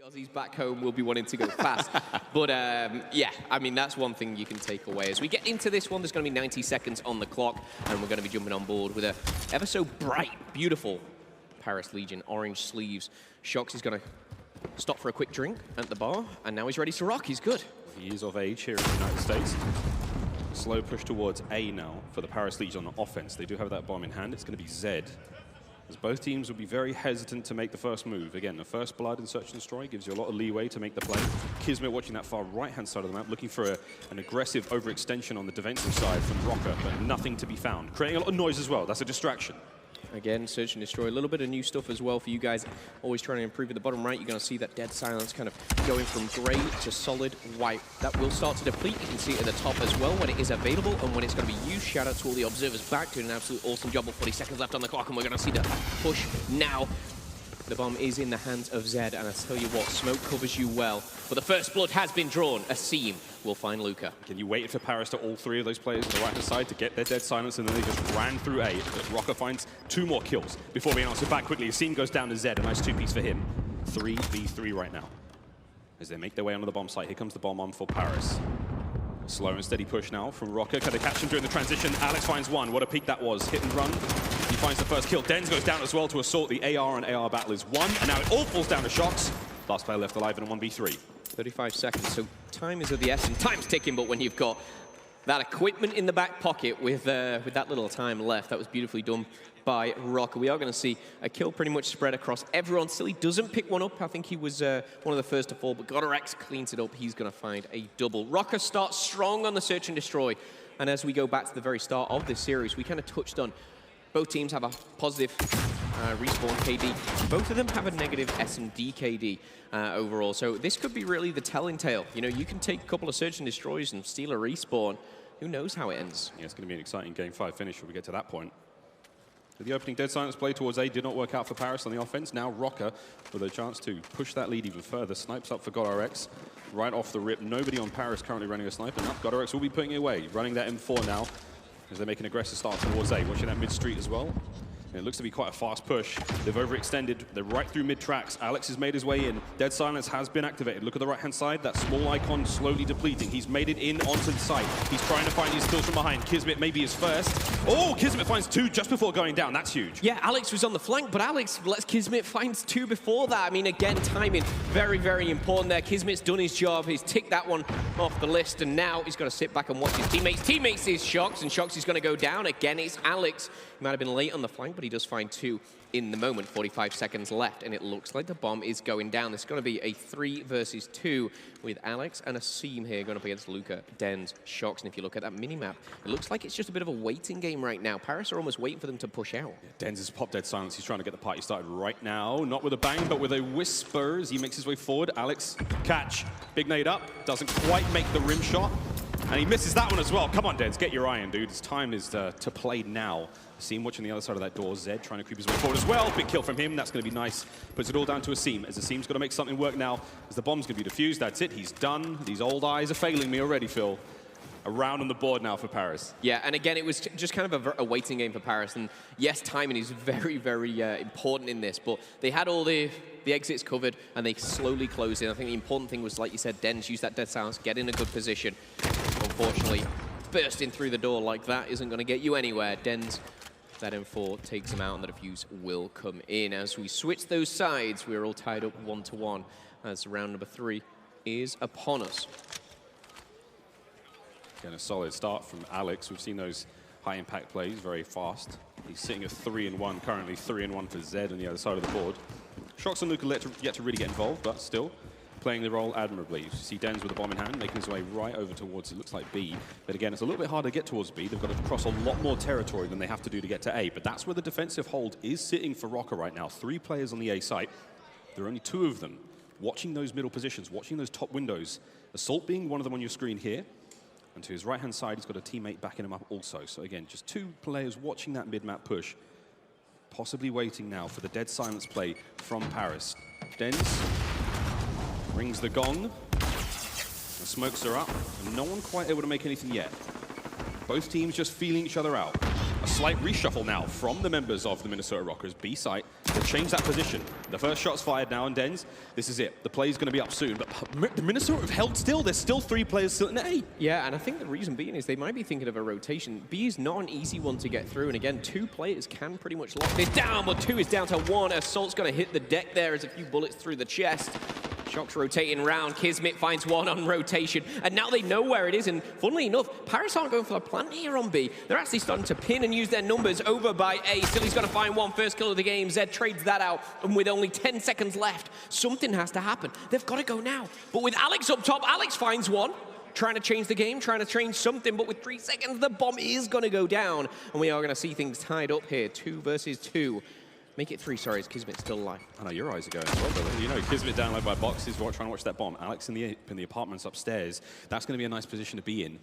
Aussies back home will be wanting to go fast. But yeah, I mean, that's one thing you can take away. As we get into this one, there's going to be 90 seconds on the clock, and we're going to be jumping on board with a ever so bright, beautiful Paris Legion, orange sleeves. Shox is going to stop for a quick drink at the bar, and now he's ready to rock. He's good. He is of age here in the United States. Slow push towards A now for the Paris Legion on offense. They do have that bomb in hand. It's going to be Z, as both teams will be very hesitant to make the first move. Again, the first blood in Search and Destroy gives you a lot of leeway to make the play. Kismet watching that far right-hand side of the map, looking for an aggressive overextension on the defensive side from Rokkr, but nothing to be found. Creating a lot of noise as well. That's a distraction. Again, Search and Destroy, a little bit of new stuff as well for you guys. Always trying to improve at the bottom right. You're going to see that Dead Silence kind of going from grey to solid white. That will start to deplete. You can see it at the top as well when it is available and when it's going to be used. Shout out to all the observers back, doing an absolute awesome job with 40 seconds left on the clock, and we're going to see the push now. The bomb is in the hands of Zed, and I tell you what, smoke covers you well. But the first blood has been drawn. A seam will find Luca. Can you wait for Paris to all three of those players on the right-hand side to get their Dead Silence, and then they just ran through A. Rokkr finds 2 more kills before being answered back quickly. A seam goes down to Zed, a nice 2-piece for him. 3v3 right now. As they make their way onto the bomb site, here comes the bomb on for Paris. Slow and steady push now from Rokkr. Can they catch him during the transition? Alex finds one. What a peek that was. Hit and run. He finds the first kill. Denz goes down as well to assault. The AR and AR battle is won, and now it all falls down to Shox. Last player left alive in a 1v3. 35 seconds, so time is of the essence. Time's ticking, but when you've got that equipment in the back pocket with that little time left, that was beautifully done by Rokkr. We are going to see a kill pretty much spread across everyone. Still, he doesn't pick one up. I think he was one of the first to fall, but Godorex cleans it up. He's going to find a double. Rokkr starts strong on the Search and Destroy, and as we go back to the very start of this series, we kind of touched on both teams have a positive respawn KD. Both of them have a negative SND KD overall. So this could be really the telling tale. You know, you can take a couple of Search and Destroys and steal a respawn. Who knows how it ends? Yeah, it's going to be an exciting Game 5 finish when we get to that point. The opening Dead Silence play towards A did not work out for Paris on the offense. Now Rokkr with a chance to push that lead even further. Snipes up for GodRx right off the rip. Nobody on Paris currently running a sniper. Now GodRx will be putting it away. Running that M4 now, as they make an aggressive start towards A. Watching that mid-street as well. And it looks to be quite a fast push. They've overextended. They're right through mid-tracks. Alex has made his way in. Dead Silence has been activated. Look at the right-hand side. That small icon slowly depleting. He's made it in onto the site. He's trying to find his kills from behind. Kismet maybe is first. Oh, Kismet finds 2 just before going down. That's huge. Yeah, Alex was on the flank, but Alex lets Kismet find 2 before that. I mean, again, timing very, very important there. Kismet's done his job. He's ticked that one off the list, and now he's got to sit back and watch his teammates. Teammates is Shox, and Shox is going to go down. Again, it's Alex. He might have been late on the flank, but he does find 2 in the moment. 45 seconds left, and it looks like the bomb is going down. There's going to be a 3 versus 2 with Alex and a seam here going up against Luca, Denz, Shox. And if you look at that mini-map, it looks like it's just a bit of a waiting game right now. Paris are almost waiting for them to push out. Yeah, Denz has popped Dead Silence. He's trying to get the party started right now. Not with a bang, but with a whisper as he makes his way forward. Alex, catch. Big nade up. Doesn't quite make the rim shot. And he misses that one as well. Come on, Denz, get your eye in, dude. It's time is to play now. Seam watching the other side of that door. Zed trying to creep his way forward as well. Big kill from him. That's going to be nice. Puts it all down to a seam, as the seam's got to make something work now, as the bomb's going to be defused. That's it. He's done. These old eyes are failing me already, Phil. A round on the board now for Paris. Yeah, and again, it was just kind of a waiting game for Paris. And yes, timing is very, very important in this, but they had all the exits covered, and they slowly closed in. I think the important thing was, like you said, Denz use that Dead Silence, get in a good position. Unfortunately, bursting through the door like that isn't going to get you anywhere. Denz, that M4 takes him out, and the defuse will come in. As we switch those sides, we're all tied up 1-1 as round number 3 is upon us. Again, a solid start from Alex. We've seen those high-impact plays very fast. He's sitting at 3-1 currently, 3-1 for Zed on the other side of the board. Shox and Luca yet to really get involved, but still playing the role admirably. You see Denz with the bomb in hand, making his way right over towards, it looks like B. But again, it's a little bit harder to get towards B. They've got to cross a lot more territory than they have to do to get to A. But that's where the defensive hold is sitting for Rokkr right now. 3 players on the A site. There are only 2 of them watching those middle positions, watching those top windows. Assault being one of them on your screen here. And to his right-hand side, he's got a teammate backing him up also. So again, just 2 players watching that mid-map push. Possibly waiting now for the Dead Silence play from Paris. Denz rings the gong. The smokes are up, and no one quite able to make anything yet. Both teams just feeling each other out. slight reshuffle now from the members of the Minnesota Rokkrs. B site to change that position. The first shot's fired now on Dens. This is it. The play's going to be up soon, but the Minnesota have held still. There's still 3 players still in A. Yeah, and I think the reason being is they might be thinking of a rotation. B is not an easy one to get through, and again, 2 players can pretty much lock this down, but 2 is down to 1. Assault's going to hit the deck there as a few bullets through the chest. Shock's rotating round. Kismet finds 1 on rotation, and now they know where it is. And funnily enough, Paris aren't going for the plant here on B. They're actually starting to pin and use their numbers over by A. Silly's going to find 1 first kill of the game. Zed trades that out, and with only 10 seconds left, something has to happen. They've got to go now. But with Alex up top, Alex finds 1. Trying to change the game, trying to change something, but with 3 seconds, the bomb is going to go down, and we are going to see things tied up here. 2 versus 2. Make it 3, sorry, as Kismet's still alive. I know, your eyes are going as well, brother. You know, Kismet down low by boxes, trying to watch that bomb. Alex in the apartments upstairs. That's going to be a nice position to be in.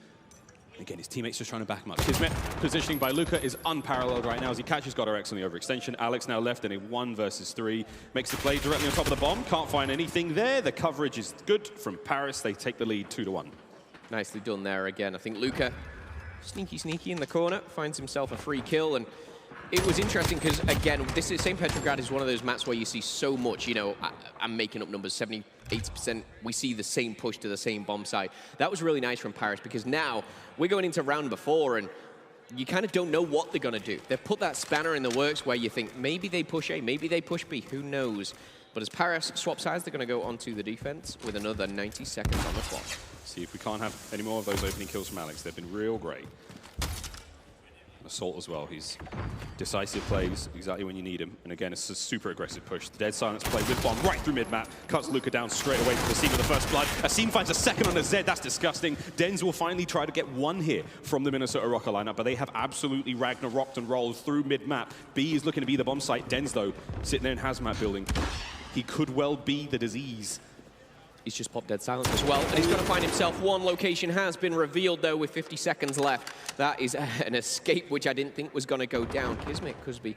Again, his teammates just trying to back him up. Kismet, positioning by Luka, is unparalleled right now as he catches GodRx on the overextension. Alex now left in a 1 versus 3. Makes the play directly on top of the bomb. Can't find anything there. The coverage is good from Paris. They take the lead 2-1. Nicely done there again. I think Luka, sneaky in the corner, finds himself a free kill. And it was interesting because, again, this is St. Petrograd is one of those maps where you see so much, you know, I'm making up numbers, 70–80%, we see the same push to the same bomb site. That was really nice from Paris because now we're going into round number 4 and you kind of don't know what they're going to do. They've put that spanner in the works where you think maybe they push A, maybe they push B, who knows. But as Paris swap sides, they're going to go onto the defense with another 90 seconds on the clock. See if we can't have any more of those opening kills from Alex. They've been real great. Assault as well. He's decisive plays exactly when you need him. And again, it's a super aggressive push. The Dead Silence play with bomb right through mid-map. Cuts Luka down straight away from the scene of the first blood. Asim finds a second on a Zed. That's disgusting. Dens will finally try to get 1 here from the Minnesota Rokkr lineup, but they have absolutely Ragnaroked and rolled through mid-map. B is looking to be the bomb site. Dens, though, sitting there in hazmat building. He could well be the disease. He's just popped Dead Silence as well, and he's going to find himself 1 location has been revealed, though, with 50 seconds left. That is an escape, which I didn't think was going to go down. Kismet could be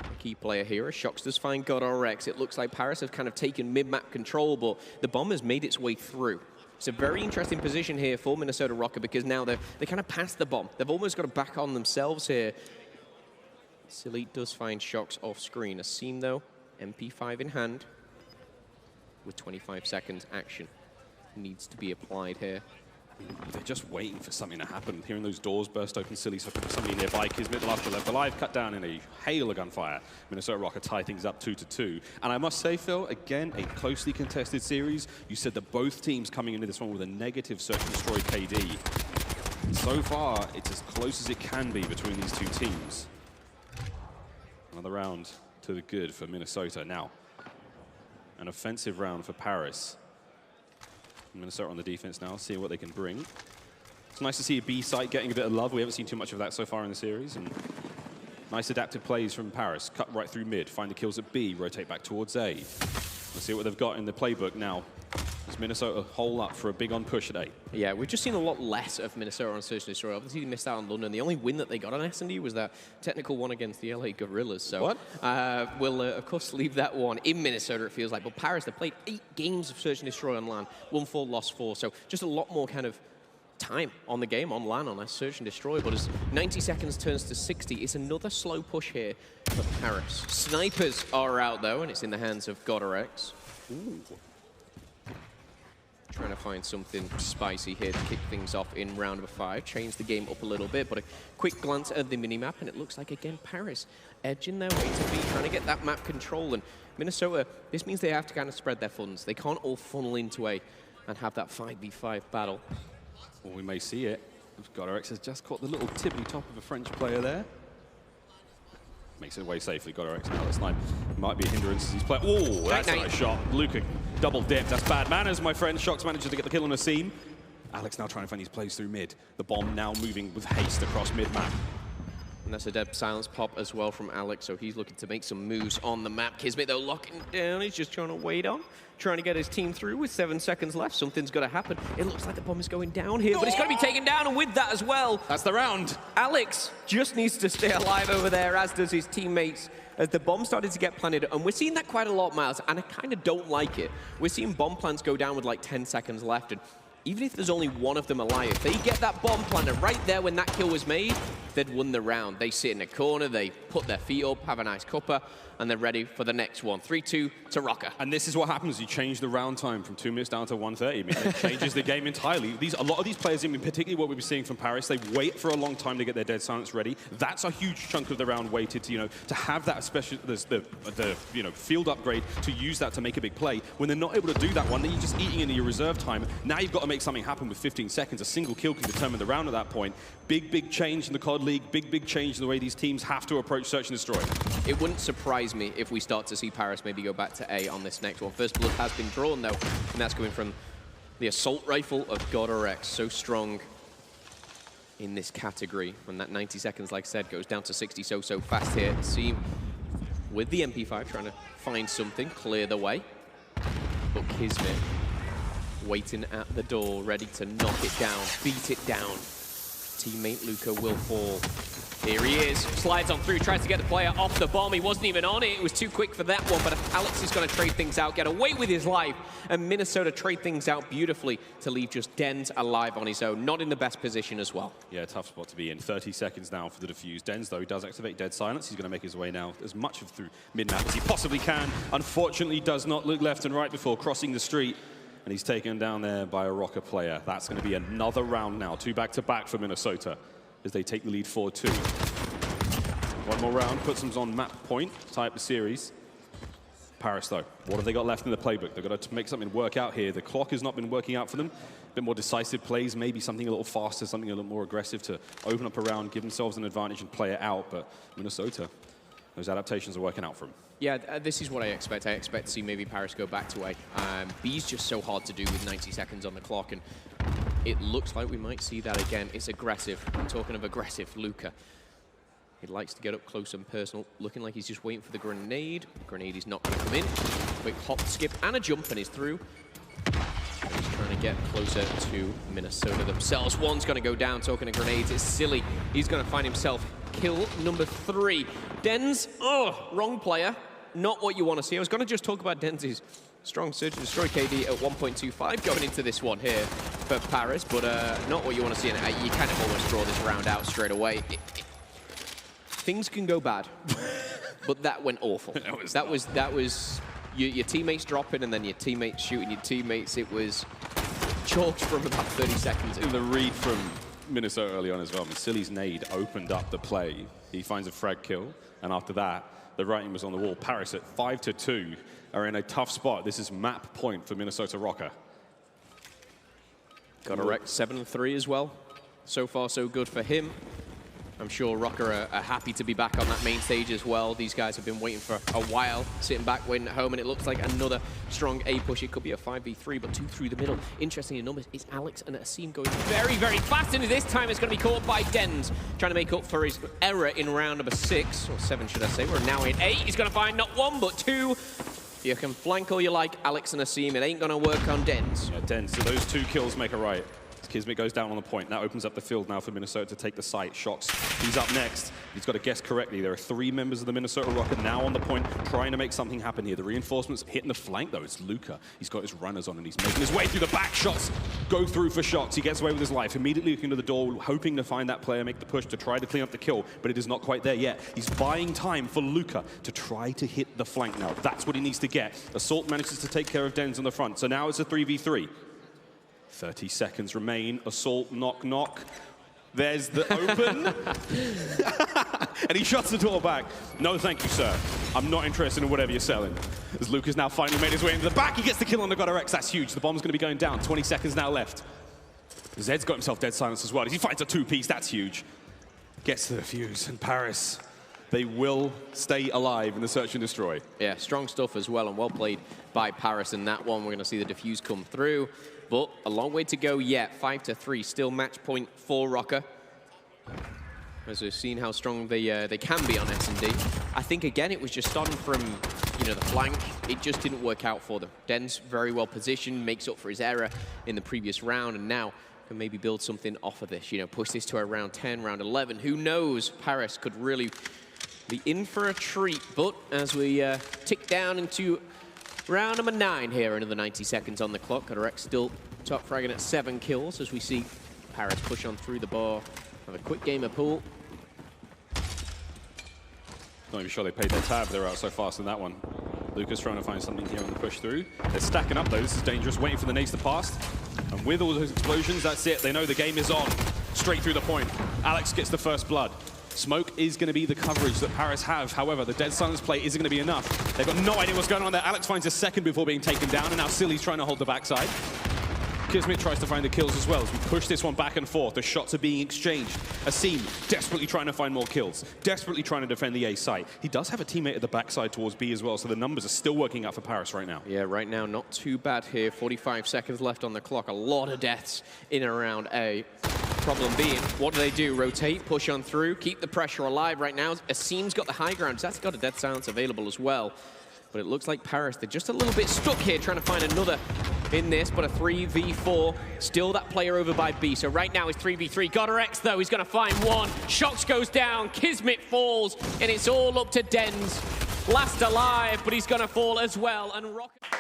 a key player here. Shocks does find GodRx. It looks like Paris have kind of taken mid-map control, but the bomb has made its way through. It's a very interesting position here for Minnesota Rokkr because now they kind of passed the bomb. They've almost got to back on themselves here. Silly does find Shocks off screen. Asim, though, MP5 in hand. With 25 seconds, action needs to be applied here. They're just waiting for something to happen. Hearing those doors burst open, Silly's looking for somebody nearby. Kismet, the last left alive, cut down in a hail of gunfire. Minnesota Rokkr tie things up 2-2. And I must say, Phil, again, a closely contested series. You said that both teams coming into this one with a negative search and destroy KD. So far, it's as close as it can be between these 2 teams. Another round to the good for Minnesota now. An offensive round for Paris. Minnesota on the defense now, seeing what they can bring. It's nice to see a B site getting a bit of love. We haven't seen too much of that so far in the series. And nice adaptive plays from Paris. Cut right through mid, find the kills at B, rotate back towards A. Let's see what they've got in the playbook now. Does Minnesota hole up for a big on push at A? Yeah, we've just seen a lot less of Minnesota on Search and Destroy. Obviously, they missed out on London. The only win that they got on SND was that technical one against the LA Gorillas. So what? We'll, of course, leave that one in Minnesota, it feels like. But Paris, they played 8 games of Search and Destroy on LAN. Won 4, lost 4. So just a lot more kind of time on the game, on LAN, on that Search and Destroy. But as 90 seconds turns to 60, it's another slow push here for Paris. Snipers are out, though, and it's in the hands of GodRx. Ooh. Trying to find something spicy here to kick things off in round number 5. Change the game up a little bit, but a quick glance at the minimap, and it looks like, again, Paris edging their way to B, trying to get that map control. And Minnesota, this means they have to kind of spread their funds. They can't all funnel into A and have that 5v5 battle. Well, we may see it. GodRx has just caught the little tippy top of a French player there. Makes it away safely. GodRx now. This line might be a hindrance as he's playing. Oh, that's a nice shot. Luka double dip. That's bad manners, my friend. Shocks manages to get the kill on the scene. Alex now trying to find his plays through mid. The bomb now moving with haste across mid-map. And that's a Dead Silence pop as well from Alex, so he's looking to make some moves on the map. Kismet, though, locking down. He's just trying to wait on, trying to get his team through with 7 seconds left. Something's got to happen. It looks like the bomb is going down here, but it's got to be taken down, and with that as well, that's the round. Alex just needs to stay alive over there, as does his teammates, as the bomb started to get planted. And we're seeing that quite a lot, Miles, and I kind of don't like it. We're seeing bomb plants go down with like 10 seconds left, and even if there's only one of them alive, if they get that bomb planted right there when that kill was made, they'd won the round. They sit in a corner, they put their feet up, have a nice cuppa, and they're ready for the next one. 3-2 to Rokkr. And this is what happens. You change the round time from 2 minutes down to 1:30. I mean, it changes the game entirely. A lot of these players, I mean, particularly what we've been seeing from Paris, they wait for a long time to get their dead silence ready. That's a huge chunk of the round waited to, to have that special, the field upgrade to use that to make a big play. When they're not able to do that one, then you're just eating into your reserve time. Now you've got to make something happen with 15 seconds. A single kill can determine the round at that point. Big change in the COD League. Big change in the way these teams have to approach search and destroy. It wouldn't surprise me if we start to see Paris maybe go back to A on this next one. First blood has been drawn, though, and that's coming from the assault rifle of GodRx. So strong in this category. When that 90 seconds, like I said, goes down to 60 so fast here. Seem with the MP5 trying to find something, clear the way. But Kismet waiting at the door, ready to knock it down, beat it down. Teammate Luca will fall. Here he is, slides on through, tries to get the player off the bomb. He wasn't even on it. It was too quick for that one, but Alex is going to trade things out, get away with his life, and Minnesota trade things out beautifully to leave just Denz alive on his own. Not in the best position as well. Yeah, tough spot to be in. 30 seconds now for the defuse. Denz, though, does activate dead silence. He's going to make his way now as much of through mid-map as he possibly can. Unfortunately, does not look left and right before crossing the street. And he's taken down there by a Rokkr player. That's going to be another round now. 2 back-to-back for Minnesota as they take the lead 4-2. One more round, puts them on map point, tie up the series. Paris, though, what have they got left in the playbook? They've got to make something work out here. The clock has not been working out for them. A bit more decisive plays, maybe something a little faster, something a little more aggressive to open up a round, give themselves an advantage and play it out. But Minnesota, those adaptations are working out for them. Yeah, this is what I expect. I expect to see maybe Paris go back to A. B's just so hard to do with 90 seconds on the clock, and it looks like we might see that again. It's aggressive. I'm talking of aggressive, Luca. He likes to get up close and personal, looking like he's just waiting for the grenade. The grenade is not going to come in. Quick hop, skip, and a jump, and he's through. He's trying to get closer to Minnesota themselves. One's going to go down, talking of grenades. It's silly. He's going to find himself kill number 3. Denz, wrong player. Not what you want to see. I was going to just talk about Denz's strong search and destroy KD at 1.25 going into this one here for Paris, but not what you want to see. And you kind of almost draw this round out straight away. Things can go bad, but that went awful. That was your teammates dropping and then your teammates shooting your teammates. It was chalked from about 30 seconds. In the read from Minnesota early on as well, Silly's nade opened up the play. He finds a frag kill, and after that, the writing was on the wall. Paris at 5-2 are in a tough spot. This is map point for Minnesota Rokkr. Got a wreck 7-3 as well. So far, so good for him. I'm sure Rokkr are happy to be back on that main stage as well. These guys have been waiting for a while, sitting back, waiting at home, and it looks like another strong A push. It could be a 5v3, but 2 through the middle. Interesting in numbers, it's Alex and Asim going very, very fast, and this time it's going to be caught by Denz, trying to make up for his error in round number 6, or 7 should I say. We're now in 8. He's going to find not 1, but 2. You can flank all you like, Alex and Asim. It ain't going to work on Denz. Yeah, Denz, so those 2 kills make a right. Kismet goes down on the point. That opens up the field now for Minnesota to take the site. Shox, he's up next. He's got to guess correctly. There are 3 members of the Minnesota Rokkr now on the point, trying to make something happen here. The reinforcements hitting the flank, though. It's Luca. He's got his runners on, and he's making his way through the back. Shots go through for Shox. He gets away with his life. Immediately looking to the door, hoping to find that player, make the push to try to clean up the kill, but it is not quite there yet. He's buying time for Luca to try to hit the flank now. That's what he needs to get. Assault manages to take care of Denz on the front, so now it's a 3v3. 30 seconds remain. Assault, knock. There's the open. And he shuts the door back. No, thank you, sir. I'm not interested in whatever you're selling. As Luca's now finally made his way into the back, he gets the kill on the GodRx. That's huge. The bomb's going to be going down. 20 seconds now left. Zed's got himself dead silence as well. As he finds a 2-piece, that's huge. Gets to the fuse, and Paris, they will stay alive in the search and destroy. Yeah, strong stuff as well, and well played by Paris in that one. We're going to see the defuse come through, but a long way to go yet. 5-3, still match point for Rokkr. As we've seen how strong they can be on SND. I think, again, it was just starting from, the flank. It just didn't work out for them. Denz very well positioned, makes up for his error in the previous round, and now can maybe build something off of this. Push this to around 10, round 11. Who knows? Paris could really be in for a treat. But as we tick down into round number 9 here, another 90 seconds on the clock. GodRx still top fragging at 7 kills as we see Paris push on through the bar. Have a quick game of pool. Not even sure they paid their tab. They're out so fast in that one. Lucas trying to find something here on the push through. They're stacking up though. This is dangerous. Waiting for the nades to pass. And with all those explosions, that's it. They know the game is on. Straight through the point. Alex gets the first blood. Smoke is going to be the coverage that Paris have. However, the Dead Silence play isn't going to be enough. They've got no idea what's going on there. Alex finds a second before being taken down, and now Silly's trying to hold the backside. Kismet tries to find the kills as well as we push this one back and forth. The shots are being exchanged. Asim desperately trying to find more kills, desperately trying to defend the A site. He does have a teammate at the backside towards B as well, so the numbers are still working out for Paris right now. Yeah, right now, not too bad here. 45 seconds left on the clock. A lot of deaths in and around A. Problem being, what do? Rotate, push on through, keep the pressure alive right now. Asim's got the high ground. That's got a Dead Silence available as well. But it looks like Paris, they're just a little bit stuck here trying to find another in this, but a 3v4. Still that player over by B. So right now it's 3v3. Godorex, though, he's going to find one. Shox goes down, Kismet falls, and it's all up to Dens. Last alive, but he's going to fall as well. And Rokkr...